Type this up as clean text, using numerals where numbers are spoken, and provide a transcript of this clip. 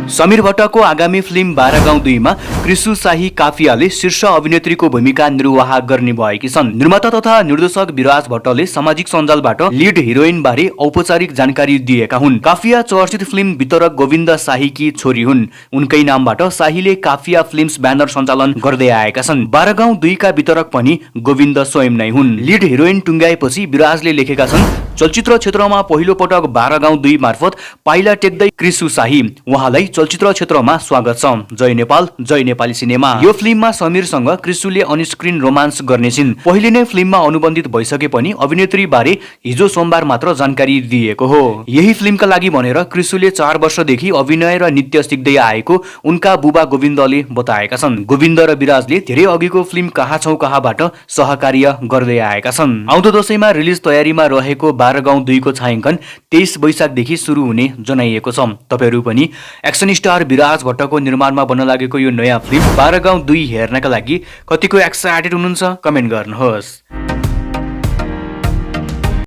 समीर भट्टको आगामी फिल्म 12 गाउँ 2 मा कृषु शाही काफियाले शीर्ष अभिनेत्रीको भूमिका निर्वाह गर्ने भएकी छन्। निर्माता तथा निर्देशक विराज भट्टले सामाजिक सञ्जालबाट लिड हिरोइन बारे औपचारिक जानकारी दिएका हुन्। काफिया चर्चित फिल्म वितरक गोविन्द शाहीकी छोरी हुन्। उनकै नामबाट शाहीले काफिया फिल्म्स ब्यानर सञ्चालन गर्दै आएका छन्। 12 गाउँ 2 का वितरक पनि गोविन्द स्वयं नै हुन्। लिड हिरोइन टुङ्गाएपछि विराजले लेखेका छन्, चलचित्र क्षेत्रमा पहिलो पटक 12 गाउँ 2 मार्फत पाइला टेक्दै कृषु शाही, उहाँलाई चलचित्र क्षेत्रमा स्वागत छ। जय नेपाल, जय नेपाली सिनेमा। यो फिल्ममा समीरसँग कृषुले अनस्क्रिन रोमान्स गर्नेछिन्। पहिले नै फिल्ममा अनुबन्धित भइसके पनि अभिनेत्री बारे हिजो सोमबार मात्र जानकारी दिएको हो। यही फिल्मका लागि भनेर कृषुले 4 वर्षदेखि अभिनय र नृत्य सिक्दै आएको उनका बुबा गोविन्दले बताएका छन्। गोविन्द र विराजले धेरै अघिको फिल्म कहाँ छौ कहाँबाट सहकार्य गर्दै आएका छन्। आउँदो दशैंमा रिलिज तयारीमा रहेको 12 गाउँ 2 को छायाङ्कन 23 वैशाखदेखि सुरु हुने जनाइएको छ। तपाईहरु पनि एक्सन स्टार विराज भट्टको निर्माणमा बन्न लागेको यो नयाँ फिल्म 12 गाउँ 2 हेर्नका लागि कतिको एक्साइटेड हुनुहुन्छ? कमेन्ट गर्नुहोस्।